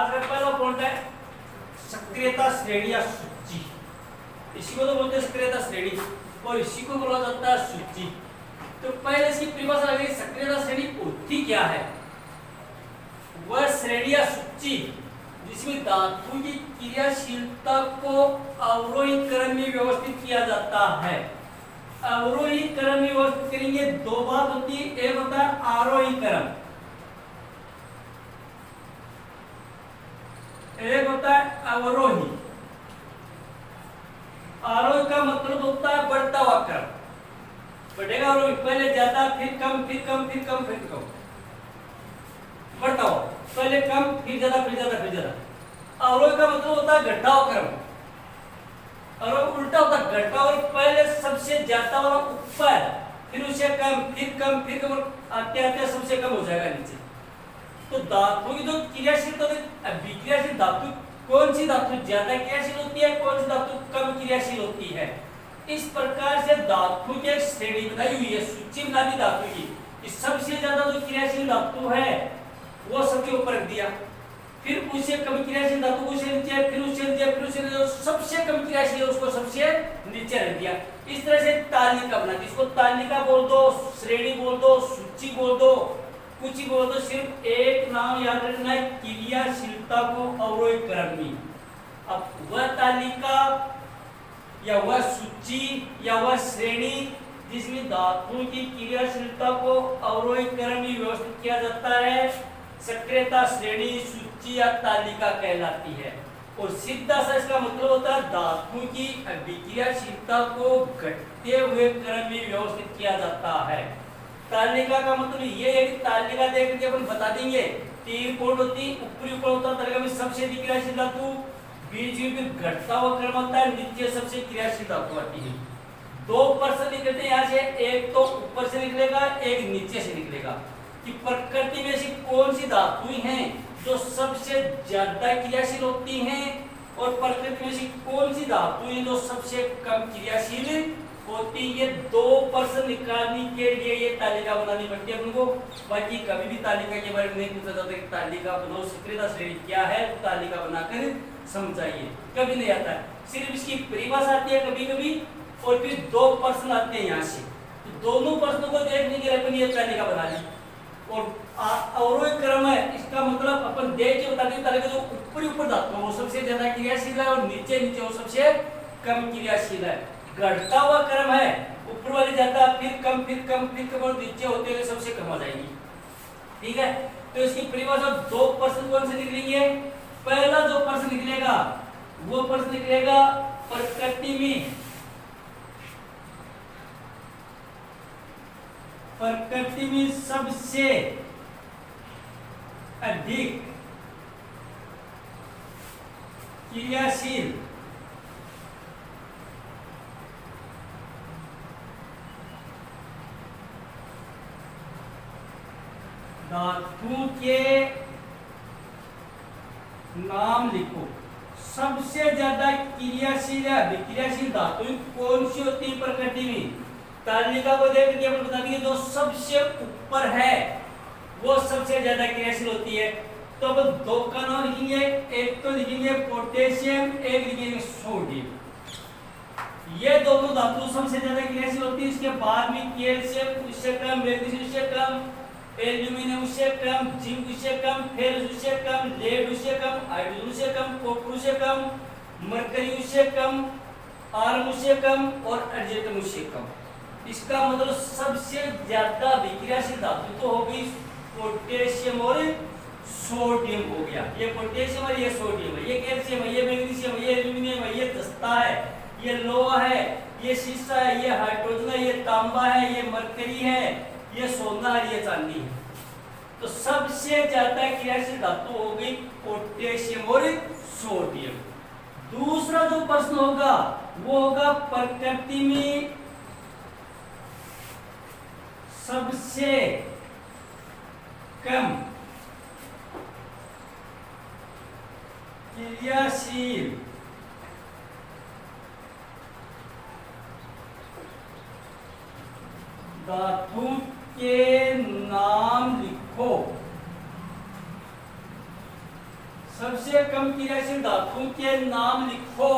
आज का पहला पॉइंट है सक्रियता श्रेणी या सूची। इसी को तो बोलते हैं सक्रियता श्रेणी और इसी को बोला जाता है सूची। तो पहले इसकी परिभाषा लगी, सक्रियता श्रेणी होती क्या है? वह श्रेणी या सूची जिसमें धातु की क्रियाशीलता को अवरोही क्रम में व्यवस्थित किया जाता है। अवरोही क्रम में व्यवस्थित करेंगे, दो बात होती है, एक होता है आरोही क्रम, एक होता है अवरोही। आरोही का मतलब होता है बढ़ता हुआ क्रम, बढ़ेगा आरोही, पहले ज्यादा फिर कम फिर कम फिर कम फिर कम, बढ़ता हुआ, पहले कम फिर ज्यादा फिर ज्यादा फिर ज्यादा। अवरोही का मतलब होता है घटता हुआ क्रम, और उल्टा होता है घटता, और पहले सबसे ज्यादा वाला ऊपर, फिर उससे कम फिर कम फिर कम, आते आते सबसे कम हो जाएगा नीचे। तो धातु की जो क्रियाशीलता, विक्रियाशील धातु, कौन सी धातु ज्यादा क्रियाशील होती है, कौन सी धातु कम क्रियाशील होती है, इस प्रकार से धातु की एक श्रेणी बनाई हुई है, सूची बना दी धातु की। सबसे ज्यादा जो क्रियाशील धातु है वो सबके ऊपर रख दिया, फिर उससे कम क्रियाशील धातु को उससे नीचे, फिर उससे नीचे, फिर उससे नीचे, सबसे कम क्रियाशील उसको सबसे नीचे रख दिया। इस तरह से तालिका बना दी। इसको तालिका बोल दो, श्रेणी बोल दो, सूची बोल दो, कुछ ही बोल दो, सिर्फ एक नाम याद रखना है, क्रियाशीलता को अवरोही क्रम में। अब वह तालिका या वह सूची या वह श्रेणी जिसमें धातु की क्रियाशीलता को अवरोही क्रम में व्यवस्थित किया जाता है, सक्रियता श्रेणी, सूची या तालिका कहलाती है। और सीधा सा इसका मतलब होता है धातु की अभिक्रियाशीलता को घटते हुए क्रम में व्यवस्थित किया जाता है। तालिका का मतलब ये है कि तालिका देख के अपन बता देंगे, तीन कोण होती, ऊपरी ऊपर होता है तालिका में सबसे अधिक क्रियाशील धातु, बीच में घटता हुआ क्रम होता है, नीचे सबसे क्रियाशील धातु आती है। दो पर्सन निकलते हैं यहाँ से, एक तो ऊपर से निकलेगा, एक नीचे से निकलेगा। कि प्रकृति में ऐसी कौन सी धातुएं हैं जो सबसे ज्यादा क्रियाशील होती हैं, और प्रकृति में ऐसी कौन सी धातुएं जो सबसे कम क्रियाशील होती। ये दो पर्सन निकालने के लिए ये तालिका बनानी पड़ती है उनको। बाकी कभी भी तालिका के बारे में नहीं पूछा जाता कि तालिका बनाओ, सक्रियता श्रेणी क्या है, तो तालिका बनाकर समझाइए, कभी नहीं आता है। सिर्फ इसकी परिभाषा आती है कभी कभी, और फिर दो पर्सन आते हैं यहाँ से, तो दोनों पर्सनों को देखने के लिए अपन ये तालिका बना ली। और अवरोही क्रम है, इसका मतलब अपन देख के बता दें, तालिका जो ऊपर ऊपर धातु है वो सबसे ज्यादा क्रियाशील है, और नीचे नीचे वो सबसे कम क्रियाशील है। घटता हुआ क्रम है, ऊपर वाली ज्यादा, फिर कम फिर कम फिर कम, और नीचे होते हुए सबसे कम हो जाएगी। ठीक है, तो इसकी परिभाषा दो पर्सन कौन से निकलेंगे? पहला जो पर्सन निकलेगा वो पर्सन निकलेगा प्रकृति में, प्रकृति में सबसे अधिक क्रियाशील धातु के नाम लिखो। सबसे ज्यादा क्रियाशील या विक्रियाशील धातु कौन सी होती है प्रकृति में? तालिका को देख के अपन बता देंगे जो सबसे ऊपर है वो सबसे ज्यादा क्रियाशील होती है। तो अब दो का नाम लिखेंगे, एक तो लिखेंगे पोटेशियम, एक लिखेंगे सोडियम। ये दोनों धातु सबसे ज्यादा क्रियाशील होती है। इसके बाद में कैल्शियम उससे कम, मैग्नीशियम उससे कम, एल्यूमिनियम उससे कम, जिंक उससे कम, फेरस उससे कम, लेड उससे कम, हाइड्रोजन उससे कम, कॉपर उससे कम, मरकरी उससे कम, आर्गन उससे कम, और अर्जेंटम उससे कम। इसका मतलब सबसे ज्यादा विक्रियाशील धातु तो हो गई पोटेशियम और सोडियम हो गया। ये पोटेशियम और ये सोडियम है, ये कैल्शियम है, ये मैग्नीशियम है, ये एल्यूमिनियम है, ये दस्ता है, ये लोहा है, ये शीशा है, ये हाइड्रोजन है, ये तांबा है, ये मरकरी है, ये सोना है, ये चांदी है। तो सबसे ज्यादा क्रियाशील धातु हो गई पोटेशियम और सोडियम। दूसरा जो प्रश्न होगा वो होगा प्रकृति में सबसे कम क्रियाशील धातु के नाम लिखो। सबसे कम क्रियाशील धातुओं के नाम लिखो,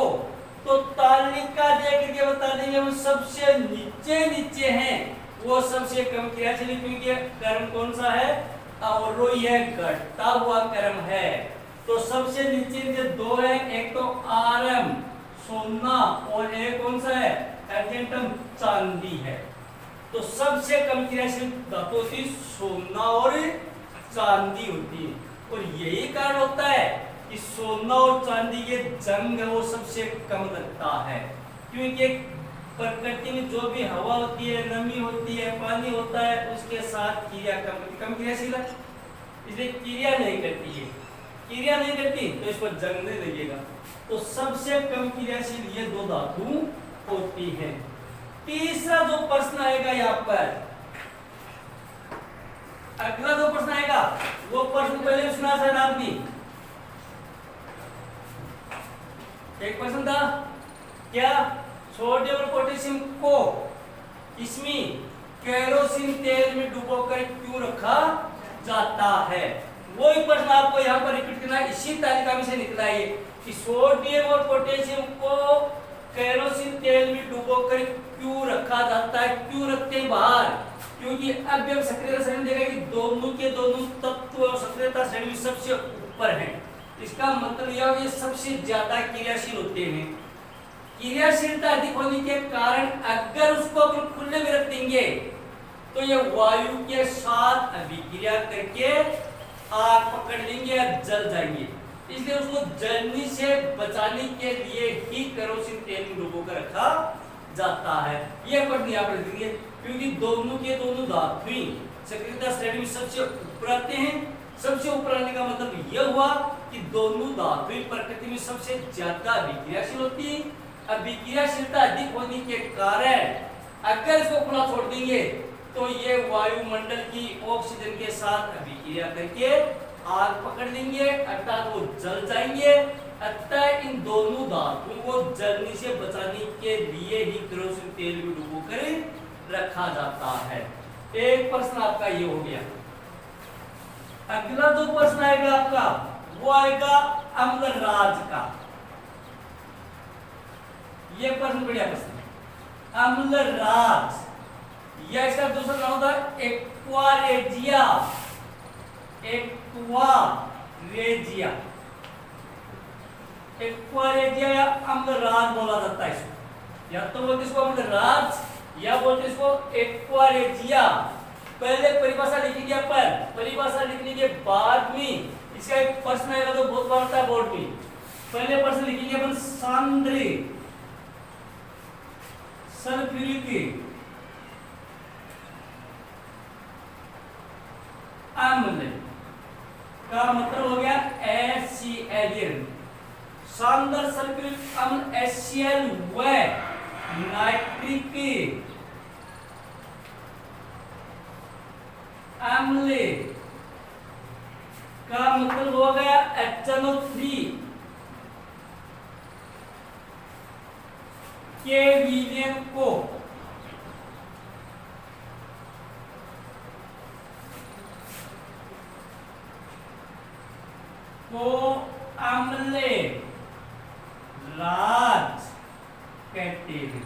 तो तालिका देख के बता देंगे वो सबसे नीचे नीचे हैं, वो सबसे कम क्रियाशील, क्योंकि कर्म कौन सा है, अवरोही है, घटता हुआ कर्म है। तो सबसे नीचे जो दो है, एक तो आरएम सोना और एक कौन सा है, अर्जेंटम चांदी है। तो सबसे कम क्रियाशील धातु होती सोना और चांदी होती है, और यही कारण होता है कि सोना और चांदी के जंग वो सबसे कम लगता है, क्योंकि प्रकृति में जो भी हवा होती है, नमी होती है, पानी होता है, उसके साथ क्रिया कम क्रियाशील है, इसलिए क्रिया नहीं करती है, क्रिया नहीं करती तो इस पर जंग नहीं लगेगा। तो सबसे कम क्रियाशील ये दो धातु होती है। तीसरा जो प्रश्न आएगा यहाँ पर, अगला जो प्रश्न आएगा वो प्रश्न पहले सुना था आपने, एक प्रश्न था क्या, सोडियम और पोटेशियम को इसमें केरोसिन तेल में डुबोकर क्यों रखा जाता है। वही प्रश्न आपको यहाँ पर रिपीट करना है, इसी तालिका में से निकला है कि सोडियम और पोटेशियम को केरोसिन तेल में डुबोकर क्यों रखा जाता है, क्यों रखते हैं बाहर, क्योंकि अब जब सक्रियता श्रेणी देखा कि दोनों के दोनों तत्व और सक्रियता श्रेणी सबसे ऊपर है, इसका मतलब यह ये सबसे ज्यादा क्रियाशील होते हैं। क्रियाशीलता अधिक होने के कारण अगर उसको अपन खुले में रख देंगे तो ये वायु के साथ अभिक्रिया करके आग पकड़ लेंगे या जल जाएंगे, इसलिए उसको जलने से बचाने के लिए ही केरोसिन तेल में डुबोकर रखा जाता है। यह प्रश्न यहाँ पर देंगे, क्योंकि दोनों के दोनों धातु सक्रियता श्रेणी में सबसे ऊपर आते हैं। सबसे ऊपर आने का मतलब यह हुआ कि दोनों धातु प्रकृति में सबसे ज्यादा अभिक्रियाशील होती है। अभिक्रियाशीलता अधिक होने के कारण अगर इसको खुला छोड़ देंगे तो ये वायुमंडल की ऑक्सीजन के साथ अभिक्रिया करके आग पकड़ लेंगे, अर्थात वो जल जाएंगे। अतः इन दोनों धातुओं को जलने से बचाने के लिए ही केरोसिन तेल में डुबोकर रखा जाता है। एक प्रश्न आपका ये हो गया। अगला जो प्रश्न आएगा आपका वो आएगा अम्लराज का। ये प्रश्न बढ़िया प्रश्न है। अम्लराज या इसका दूसरा नाम होता है एक्वारेजिया। एक्वारेजिया, एक्वारेजिया या अम्लराज बोला जाता है इसको, या तो बोलते इसको अम्लराज या बोलते इसको एक्वारेजिया। पहले परिभाषा लिखेंगे अपन, परिभाषा लिखने के बाद में इसका एक प्रश्न आएगा तो बहुत बार आता है बोर्ड में। पहले प्रश्न लिखेंगे अपन सांद्र सल्फ्यूरिक अम्ल का मतलब हो गया HCl। सांद्र सल्फ्यूरिक अम्ल HCl व नाइट्रिक अम्ल का मतलब हो गया HNO3 के विलयन को अम्ल राज कहते हैं।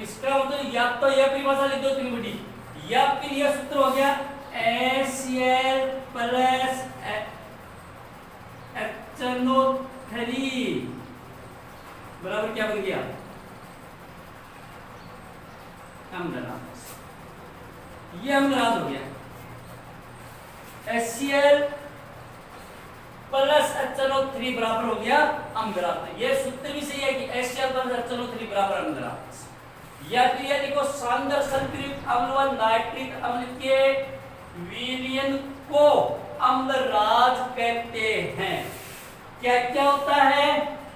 इसका मतलब या तो यह परिभाषा लिख दो तीन बड़ी, या फिर यह सूत्र हो गया HCl प्लस HNO3 बराबर क्या बन गया, अम्लराज। ये अम्लराज हो गया। HCl प्लस HNO3 बराबर हो गया अम्लराज। ये सूत्र भी सही है कि HCl प्लस HNO3 बराबर अम्लराज। या फिर यह देखो सांद्र सल्फ्यूरिक अम्ल व नाइट्रिक अम्ल के विलयन को अम्लराज कहते हैं। क्या क्या होता है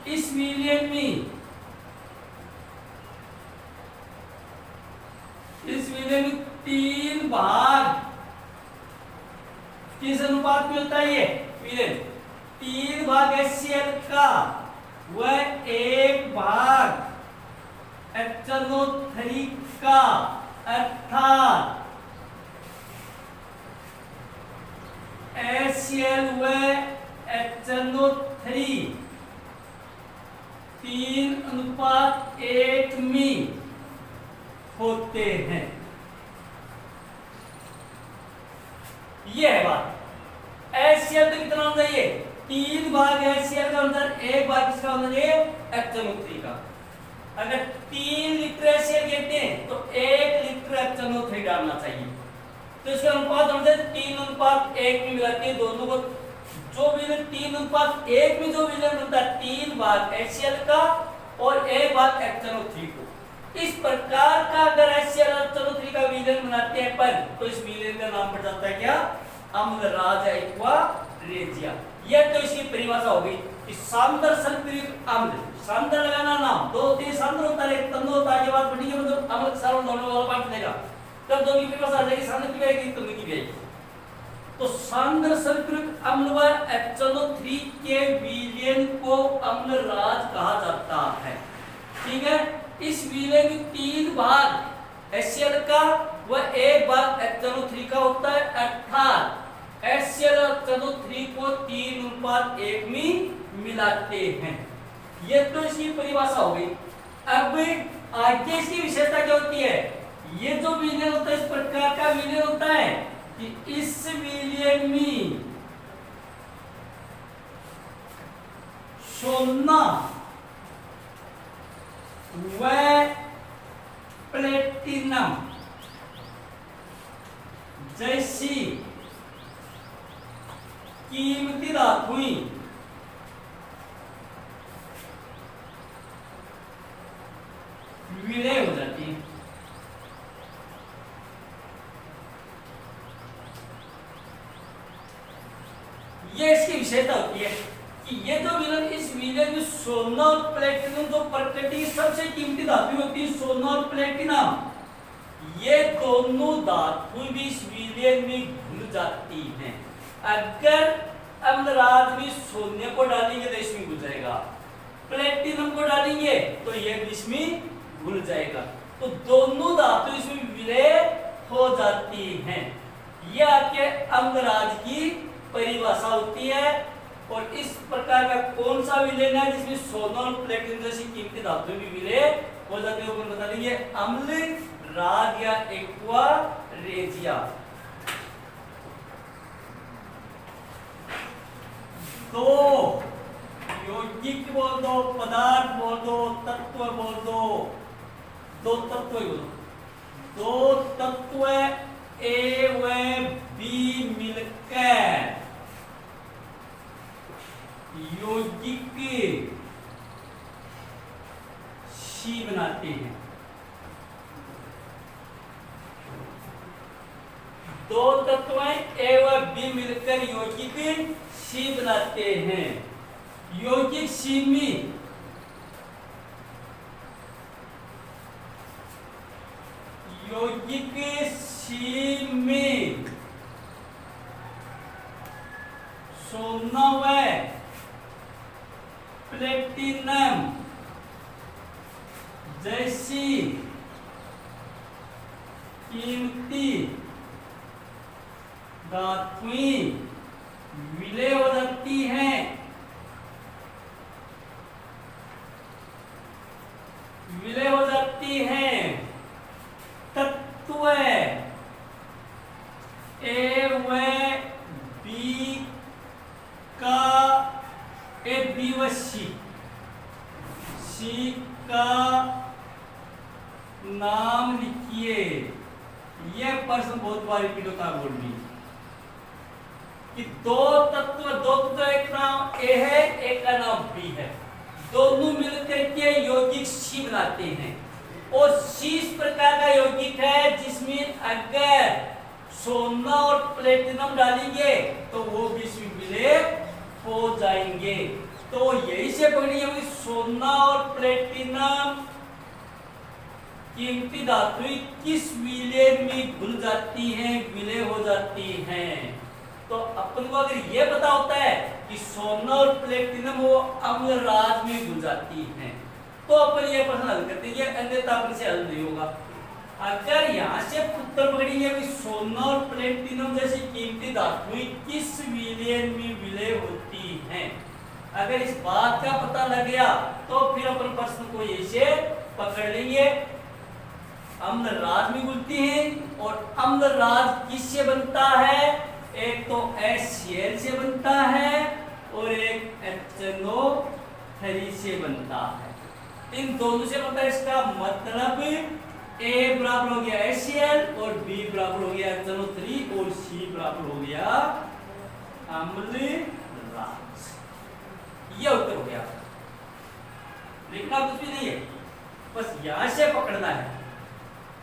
इस विलयन में, इस विलयन में 3 भाग किस अनुपात में होता है ये विलयन, 3 भाग HCl का व 1 भाग HNO3 का, अर्थात HCl व HNO3 3:1 में होते हैं। ये है बात। HCl तो कितना होना चाहिए? 3 भाग HCl का अंदर 1 भाग किसका होना चाहिए? HNO3 का। अगर 3 लीटर HCl कहते हैं तो 1 लीटर HNO3 डालना चाहिए। तो इसका अनुपात हमसे 3:1 में मिलाते हैं दोनों को। जो विलयन 3:1 में जो विलयन बनता है 3 भाग HCl का और 1 भाग HNO3 को। इस प्रकार का अगर HCl और HNO3 का विलयन बनाते हैं पर, तो इस विलयन का नाम पड़ जाता है क्या? Amalraj aqua regia. यह तो इसकी परिभाषा हो गई कि सांद्र सल्फ्यूरिक अम्ल, सांद्र लगाना नाम, 2-3 सांद्र होता है, एक तंतु होता है, ये बात पढ़ी है, मतलब अम्ल सारों दोनों वाला पाठ लेगा। तब दोनों की परिभाषा आ जाएगी, सांद्र की भी आएगी, तंतु की भी आएगी। तो सांद्र सल्फ्यूरिक अम्ल व HNO3 के विलयन को अम्लराज कहा जाता है। ठीक है, इस विलयन में 3 भाग HCl का व 1 भाग HNO3 का होता है, अर्थात HCl और HNO3 को 3:1 में मिलाते हैं। ये तो इसकी परिभाषा हो गई। अब आगे इसकी विशेषता क्या होती है? ये जो विलयन होता है इस प्रकार का विलयन होता है कि इस विलयन में सोना व प्लेटिनम जैसी कीमती धातुएं विलय हो जाती हैं। ये इसकी विशेषता होती है कि ये जो विलयन, इस विलयन में सोना और प्लेटिनम जो प्रकृति की सबसे कीमती धातु होती है, सोना और प्लेटिनम, ये दोनों धातुएं भी इस विलयन में घुल जाती हैं। अगर अम्लराज में सोने को डालेंगे तो इसमें घुल जाएगा, प्लेटिनम को डालेंगे तो ये भी इसमें घुल जाएगा, तो दोनों धातु इसमें विलय हो जाती हैं। यह आपके अम्लराज की परिभाषा होती है। और इस प्रकार का कौन सा विलयन है जिसमें सोना और प्लेटिनम जैसी कीमती धातु भी विलय हो जाती है, वो बता देंगे अम्लराज या एक्वा रेजिया। तो यौगिक बोल दो, पदार्थ बोल दो, तत्व बोल दो, दो तत्व बोल दो, दो तत्व ए व बी मिलकर यौगिक सी बनाते हैं। दो तत्व ए व बी मिलकर यौगिक सी बनाते हैं। यौगिक सी में सोना व प्लेटिनम जैसी कीमती धातुएं विलय हो जाती हैं। विलय हो जाती हैं। तत्व ए व बी का ए बी व सी का नाम लिखिए। यह प्रश्न बहुत बार रिपीट होता है बोर्ड में कि दो तत्व एक नाम ए है, एक का नाम बी है, दोनों मिलकर के यौगिक सी बनाते हैं। और सी इस प्रकार का यौगिक है जिसमें अगर सोना और प्लेटिनम डालेंगे तो वो भी इसमें विलय हो जाएंगे। तो यही से पकड़ी है सोना और प्लेटिनम कीमती धातुएं किस विलयन में घुल जाती हैं, विलय हो जाती हैं। तो अपन को अगर यह पता होता है कि सोना और प्लेटिनम वो अम्लराज में घुल जाती हैं तो अपन ये प्रश्न हल करते हैं, अन्यथा अपन से हल नहीं होगा। अगर यहाँ से उत्तर पकड़ेंगे कि सोना और प्लेटिनम जैसी कीमती धातुएं किस विलयन में विलय होती हैं, अगर इस बात का पता लग गया तो फिर अपन प्रश्न को ऐसे पकड़ लेंगे। अम्लराज में घुलती है और अम्लराज किससे बनता है, एक तो HCl से बनता है और एक HNO3 से बनता है। इन दोनों से बनता है, इसका मतलब A बराबर हो गया HCl और B बराबर हो गया HNO3 और C बराबर हो गया अम्लराज। ये उत्तर हो गया। लिखना कुछ भी नहीं है, बस यहां से पकड़ना है।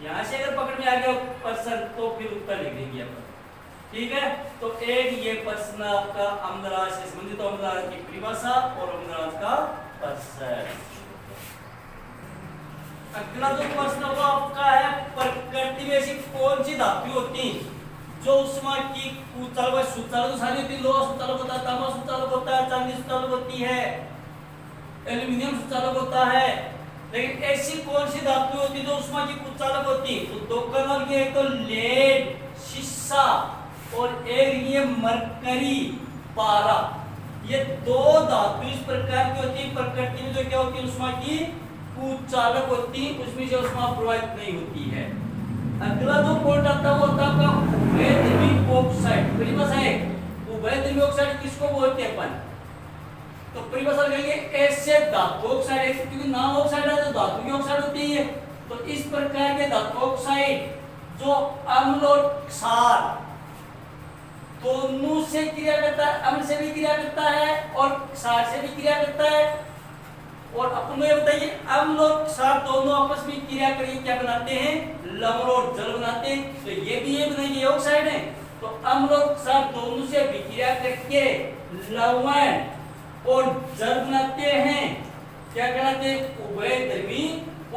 यहां से अगर पकड़ में आ गया प्रश्न तो फिर उत्तर लिख देंगे अपन। ठीक है, तो एक ये प्रश्न आपका अम्लराज से संबंधित, अम्लराज की परिभाषा और अम्लराज का प्रश्न। अगला जो प्रश्न वो आपका है, प्रकृति में ऐसी कौन सी धातु होती जो उष्मा की कुचालक सुचालक तो सारी होती, लोहा सुचालक होता है, तांबा सुचालक होता है, चांदी सुचालक होती है, एल्यूमिनियम सुचालक होता है, लेकिन ऐसी कौन सी धातु होती जो उष्मा की कुचालक होती? तो दो का नाम ये, एक तो लेड शीशा और एक ये मरकरी पारा। ये दो धातु इस प्रकार की होती है प्रकृति में जो क्या होती है उष्मा की कुचालक होती, उसमें से उष्मा प्रवाहित नहीं होती है। अगला जो पॉइंट आता है वो होता है उभयद्रव्यी ऑक्साइड। परिभाषा है, उभयद्रव्यी ऑक्साइड किसको बोलते हैं अपन? तो परिभाषा करेंगे ऐसे धातु ऑक्साइड, क्योंकि नाम ऑक्साइड है तो धातु की ऑक्साइड होती है। तो इस प्रकार के धातु ऑक्साइड जो अम्ल और क्षार दोनों से क्रिया करता है, अम्ल से भी क्रिया करता है और क्षार से भी क्रिया करता है। और अपन को ये बताइए, अम्ल और क्षार दोनों आपस में क्रिया करके क्या बनाते हैं? लवण और जल बनाते हैं। तो ये भी ये बनाएंगे, ये ऑक्साइड है। तो अम्ल और क्षार दोनों से विक्रिया करके लवण और जल बनाते हैं, क्या कहलाते हैं? उभयद्रव्यी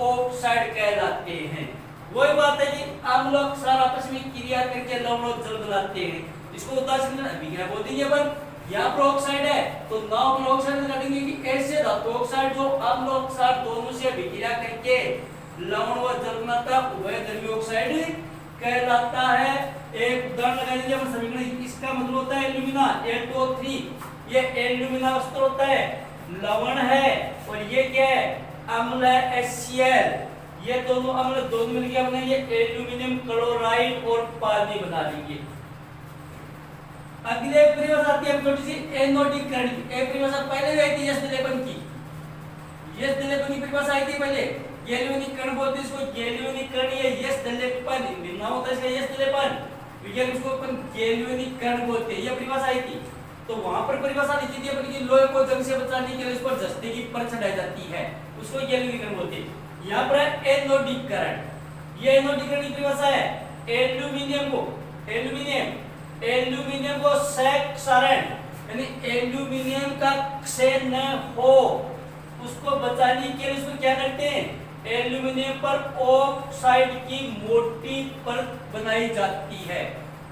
ऑक्साइड कहलाते हैं। वही बात है कि अम्ल और क्षार आपस में क्रिया करके लवण और जल बनाते हैं। इसको उदाहरण विक्रिया बोल देंगे अपन। यहाँ पर ऑक्साइड है तो नाम पर ऑक्साइड लगा देंगे कि ऐसे धातु ऑक्साइड जो अम्ल और क्षार दोनों से विक्रिया करके लवण व जल बनाता है, उभयद्रव्यी ऑक्साइड कहलाता है। एक उदाहरण लगा देंगे अपन समीकरण। इसका मतलब होता है एल्यूमिना Al2O3, ये एल्यूमिना वस्तु होता है, लवण है, और ये क्या है? अम्ल है HCl। ये दोनों अम्ल दोनों मिलकर बनेंगे एल्यूमिनियम क्लोराइड और पानी बना देंगे। अगले परिभाषा आती है छोटी सी एनोडीकरण। एक परिभाषा पहले भी आई थी, यश दिलेपन की। यश दिलेपन की परिभाषा आई थी पहले। गैल्वेनिकरण बोलते इसको, गैल्वेनिकरण या यश दिलेपन, नाम होता है इसका यश दिलेपन, विज्ञान इसको अपन गैल्वेनिकरण बोलते हैं। ये परिभाषा आई थी। तो वहां पर परिभाषा लिखी थी अपनी कि लोहे को जंग से बचाने के लिए उस पर जस्ते की परत चढ़ाई जाती है, उसको गैल्वेनिकरण बोलते हैं। यहाँ पर है एनोडीकरण। ये एनोडीकरण की परिभाषा है, एल्यूमिनियम को क्षारण यानी एल्यूमिनियम का क्षय न हो उसको बचाने के लिए उसको क्या करते हैं? एल्यूमिनियम पर ऑक्साइड की मोटी परत बनाई जाती है।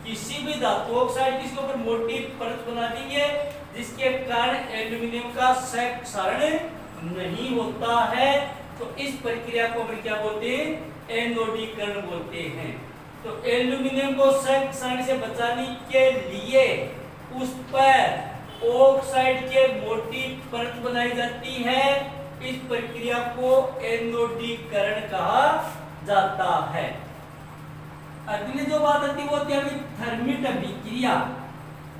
किसी भी धातु ऑक्साइड की इसके ऊपर मोटी परत बना दी है जिसके कारण एल्यूमिनियम का क्षारण नहीं होता है। तो इस प्रक्रिया को हम क्या बोलते हैं? एनोडीकरण बोलते हैं। तो एल्यूमिनियम को क्षारण से बचाने के लिए उस पर ऑक्साइड के मोटी परत बनाई जाती है। इस प्रक्रिया को एनोडीकरण कहा जाता है। अगली जो बात आती है वो होती है थर्मिट अभिक्रिया।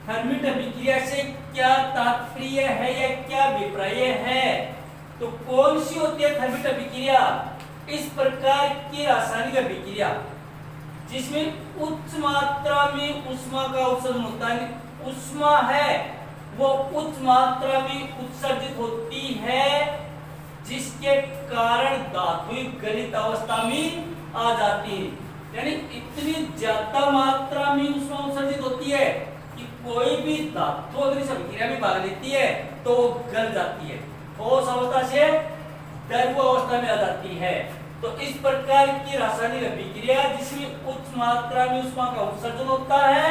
थर्मिट अभिक्रिया से क्या तात्पर्य है या क्या अभिप्राय है? तो कौन सी होती है थर्मिट अभिक्रिया? इस प्रकार की रासायनिक अभिक्रिया जिसमें उच्च मात्रा में ऊष्मा का उत्सर्जन होता है। ऊष्मा है वो उच्च मात्रा में उत्सर्जित होती है जिसके कारण धातु गलित अवस्था में आ जाती है। यानी इतनी ज्यादा मात्रा में ऊष्मा उत्सर्जित होती है कि कोई भी धातु अगर इस अभिक्रिया में भाग लेती है तो गल जाती है, ठोस अवस्था से द्रव अवस्था में आ जाती है। तो इस प्रकार की रासायनिक अभिक्रिया जिसमें उच्च मात्रा में ऊष्मा का उत्सर्जन होता है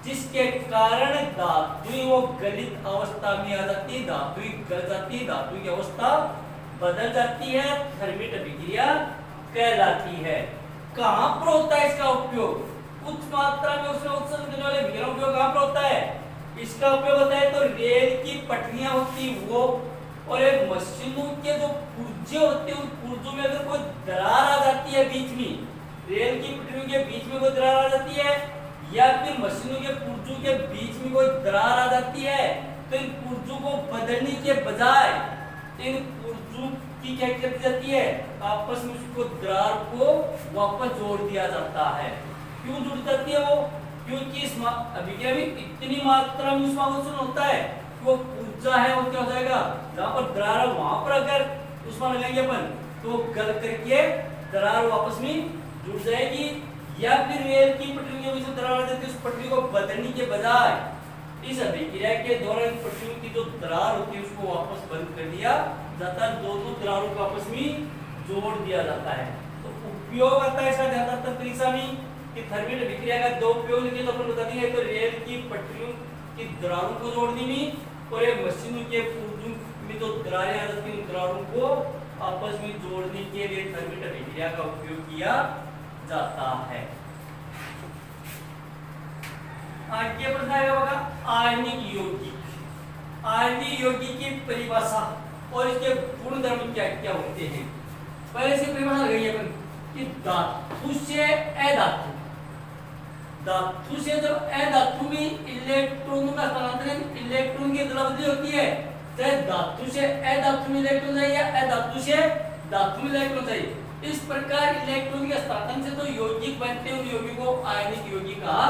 जिसके कारण धातु वो गलित अवस्था में आ जाती है, धातु गल जाती है, धातु की अवस्था बदल जाती है, थर्मिट अभिक्रिया कहलाती है। कहां पर होता है इसका उपयोग? उच्च मात्रा में उसका उत्सर्जन देने वाले विकिरण उपयोग कहां पर होता है? इसका उपयोग होता है तो रेल की पटरियां होती वो, और एक मशीनों के जो पुर्जे होते हैं उन पुर्जों में अगर कोई दरार आ जाती है बीच में, रेल की पटरियों के बीच में कोई दरार आ जाती है या फिर मशीनों के पुर्जों के बीच में कोई दरार आ जाती है, तो इन पुर्जों को बदलने के बजाय इन पुर्जों की क्या की जाती है, आपस में उसको दरार को वापस जोड़ दिया जाता है। क्यों जुड़ जाती है वो? क्योंकि इस अभिक्रिया में इतनी मात्रा में उष्मा उत्सर्जन होता है कि वो पुर्जा है वो क्या हो जाएगा, जहां पर दरार है वहां पर अगर उष्मा लगाएंगे अपन तो गल करके दरार वापस में जुड़ जाएगी, या फिर रेल की पटरी के बीच में दरार आ जाती है, उस पटरी को बदलने के बजाय इस अभिक्रिया के दौरान पटरियों की जो दरार होती है उसको वापस बंद कर दिया जाता है, दो दरारों को आपस में जोड़ दिया जाता है। तो उपयोग आता है इसका ज्यादातर परीक्षा में कि थर्मल अभिक्रिया का दो उपयोग लिखे तो अपन बता देंगे, तो रेल की पटरियों की दरारों को जोड़ने में और एक मशीनों के पुर्जों में जो दरारें आ जाती हैं उन दरारों को आपस में जोड़ने के लिए थर्मल अभिक्रिया का उपयोग किया जाता है। आगे प्रश्न आएगा बघा, आयनिक यौगिक। आयनिक यौगिक की परिभाषा और इसके गुणधर्म क्या क्या होते हैं। पहले से परिभाषा लगाइए अपन कि धातु से अधातु, धातु से जब अधातु में इलेक्ट्रॉनों का स्थानांतरण इलेक्ट्रॉन की अदला बदली होती है, चाहे धातु से अधातु में इलेक्ट्रॉन जाए या अधातु से धातु में इलेक्ट्रॉन जाए, इस प्रकार इलेक्ट्रॉन के स्थानांतरण से तो यौगिक बनते हैं, उन यौगिकों को आयनिक यौगिक कहा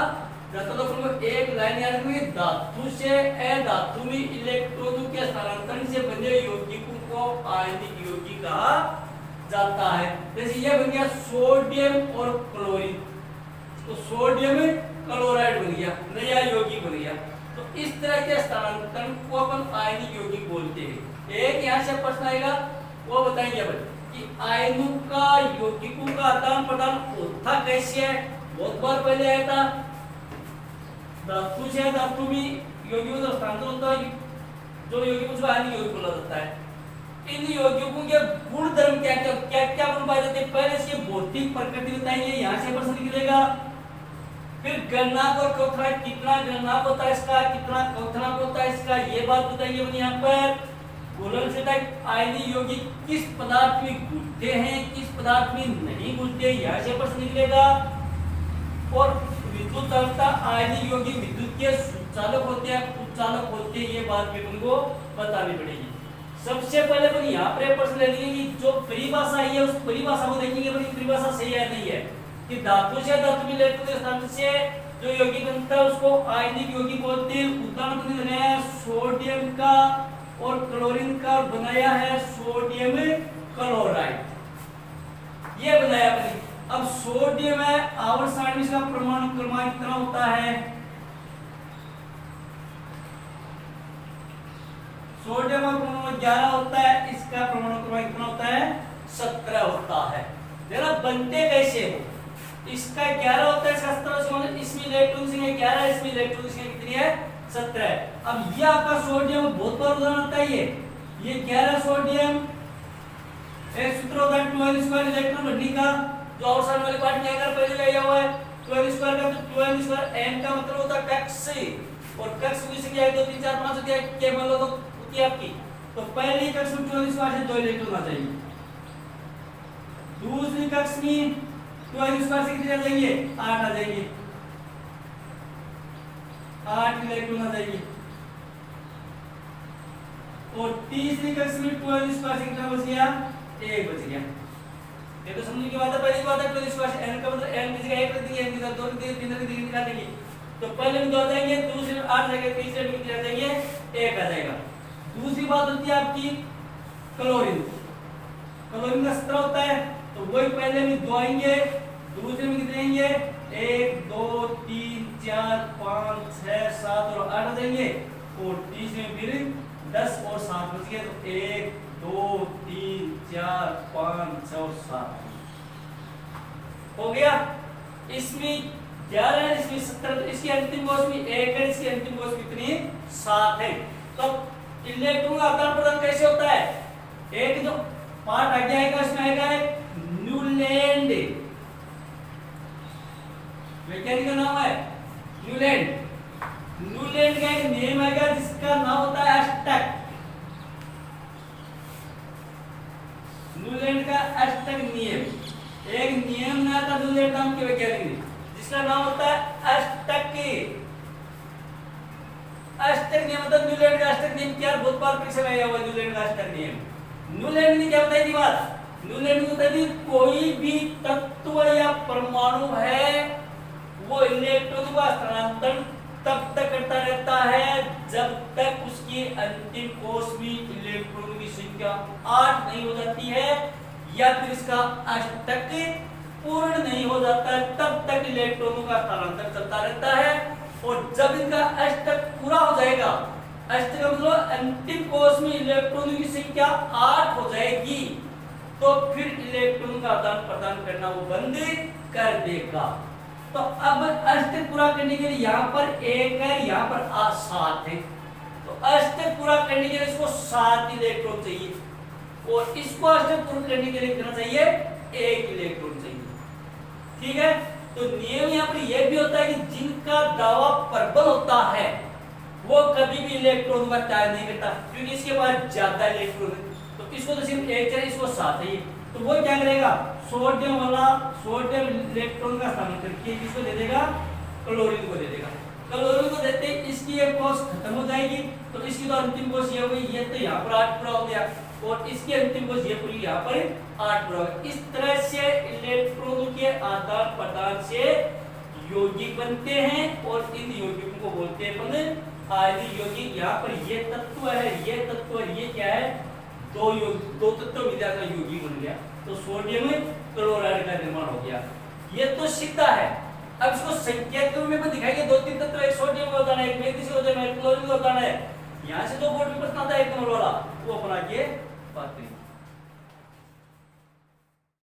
जाता है। तो एक लाइन याद रखिए, धातु से अधातु में इलेक्ट्रॉनों के स्थानांतरण से बने यौगिकों को आयनिक यौगिक कहा जाता है। जैसे ये बन गया सोडियम और क्लोरीन, तो सोडियम क्लोराइड बन गया, नया यौगिक बन गया। तो इस तरह के स्थानांतरण को अपन आयनिक यौगिक बोलते हैं। एक यहाँ से प्रश्न आएगा वो बताएंगे अपन कि आयनों का यौगिकों का आदान प्रदान होता कैसे है। बहुत बार पहले आया था, धातु से धातु में यौगिकों का स्थानांतरण होता है, जो यौगिकों को आयनिक यौगिक बोला जाता है। इन यौगिकों के गुण धर्म क्या क्या क्या क्या गुण पाए जाते हैं, पहले इसकी भौतिक प्रकृति बताएंगे, यहाँ से प्रश्न निकलेगा। फिर गणनाक और क्वथनाक, कितना गणनाक होता है इसका, कितना क्वथनाक होता है इसका, ये बात बताएंगे यहाँ पर। घुलनशीलता, आयनिक यौगिक किस पदार्थ में घुलते हैं, किस पदार्थ में नहीं घुलते, यहाँ से प्रश्न निकलेगा। और विद्युत चालकता, आयनिक यौगिक विद्युत के सुचालक होते हैं, कुचालक होते हैं, ये बात भी तुमको बतानी पड़ेगी। सबसे पहले अपन यहाँ पर प्रश्न ले लेंगे कि जो परिभाषा है उस परिभाषा को देखेंगे अपन परिभाषा सही है नहीं है, कि धातु से धातु में इलेक्ट्रॉन के स्थान से जो यौगिक बनता है उसको आयनिक यौगिक बोलते हैं। उदाहरण बनाया सोडियम का और क्लोरीन का, बनाया है सोडियम क्लोराइड, ये बनाया अपने। अब सोडियम है, आवर्त सारणी में इसका परमाणु क्रमांक कितना होता है, सोडियम का परमाणु 11 होता है, इसका परमाणु क्रमांक कितना होता है, 17 होता है। जरा बनते कैसे हो, इसका 11 होता है, इसका 17, इसमें इलेक्ट्रॉन संख्या 11, इसमें इलेक्ट्रॉन संख्या कितनी है, 17। अब ये आपका सोडियम बहुत बार उदाहरण आता है, ये 11 सोडियम, एक सूत्र होता है 12 इलेक्ट्रॉन बढ़ने का, जो आवर्त वाले पार्ट में अगर पहले लिया हुआ है 12 का, तो 12 n का मतलब होता है कक्ष, और कक्ष की संख्या 1 2 3 4 5 होती है, के मान लो तो होती है आपकी, तो पहली कक्ष में 24 से 2 इलेक्ट्रॉन आ जाएंगे, दूसरी कक्ष में 24 से कितने आ जाएंगे, 8 आ जाएंगे, 8 इलेक्ट्रॉन आ जाएंगे, और तीसरी कक्ष में 12 से कितना बच गया, 1 बच गया। ये तो समझने की बात है, पहली बात है 12 n का मतलब n की जगह 1 रख देंगे, n की जगह 2 रख देंगे, 3 रख देंगे, निकाल देंगे। तो पहले में 2 आ जाएंगे, दूसरे में 8 जाएंगे, तीसरे में कितने आ जाएंगे, 1 आ जाएगा। दूसरी बात होती है आपकी क्लोरीन, क्लोरीन का 17 होता है, तो वही पहले में 2 आएंगे, दूसरे में कितने आएंगे, 1 2 3 4 5 6 7 और 8 आ जाएंगे, और तीसरे में फिर 10 और 7 बच गए, तो 1 2 3 4 5 6 और 7 हो गया। इसमें 11 है, इसमें 17, इसकी अंतिम कोश में 1 है, इसकी अंतिम कोश कितनी 7 है। तो इलेक्ट्रॉन का आदान प्रदान कैसे होता है, एक जो पार्ट आगे आएगा इसमें आएगा न्यूलैंड, वैज्ञानिक का नाम है न्यूलैंड। न्यूलैंड का एक नियम आएगा जिसका नाम होता है एस्टेक। न्यूलैंड का एस्टेक नियम, एक नियम ना था न्यूलैंड नाम के वैज्ञानिक ने, जिसका नाम होता है एस्टेक। एस्टेक नियम मतलब न्यूलैंड का एस्टेक नियम क्या, बहुत बार परीक्षा में आया हुआ न्यूलैंड का एस्टेक नियम। न्यूलैंड ने क्या बताई थी बात, न्यूलैंड ने बताई थी कोई भी तत्व या परमाणु है वो इलेक्ट्रॉन का स्थानांतरण तब तक करता रहता है जब तक उसकी अंतिम कोष में इलेक्ट्रॉन की संख्या 8 नहीं हो जाती है, या फिर इसका अष्टक पूर्ण नहीं हो जाता है, तब तक इलेक्ट्रॉनों का स्थानांतरण चलता रहता है। और जब इनका अष्टक पूरा हो जाएगा, अष्टक मतलब अंतिम कोष में इलेक्ट्रॉनों की संख्या 8 हो जाएगी, तो फिर इलेक्ट्रॉन का आदान प्रदान करना वो बंद कर देगा। तो अब अष्टक पूरा करने के लिए यहाँ पर 1 है, यहाँ पर 7 है, तो अष्टक पूरा करने के लिए इसको 7 इलेक्ट्रॉन चाहिए, और इसको अष्टक पूर्ण करने के लिए कितना चाहिए, 1 इलेक्ट्रॉन चाहिए। ठीक है, तो नियम यहाँ पर यह भी होता है कि जिनका दावा प्रबल होता है वो कभी भी इलेक्ट्रॉन का त्याग नहीं करता, क्योंकि इसके पास ज्यादा इलेक्ट्रॉन है। तो इसको तो सिर्फ 1 चाहिए, इसको 7 है, तो वो क्या करेगा, सोडियम वाला सोडियम इलेक्ट्रॉन का स्थानांतरण किए किसको दे देगा, क्लोरीन को दे देगा। क्लोरीन को देते ही इसकी एक कोष खत्म हो जाएगी, तो इसकी तो अंतिम कोष ये हुई, ये तो यहाँ पर 8 पूरा हो गया, और इसकी अंतिम कोष ये पूरी यहाँ पर 8 पूरा हो गया। इस तरह से इलेक्ट्रॉनों के आदान प्रदान से यौगिक बनते हैं, और इन यौगिकों को बोलते हैं अपन आयनिक यौगिक। यहाँ पर ये तत्व है, ये तत्व है, ये क्या है, दो तत्व मिला का यौगिक बन गया, तो सोडियम क्लोराइड का निर्माण हो गया। ये तो सीधा है। अब इसको संख्या के रूप में दिखाएंगे, 2-3 तत्व, एक सोडियम का उदाहरण है, एक मैग्नीशियम का उदाहरण है, क्लोरीन का उदाहरण है। यहाँ से 2 बोर्ड में प्रश्न आता है 1 नंबर वाला, वो अपना के बात करेंगे।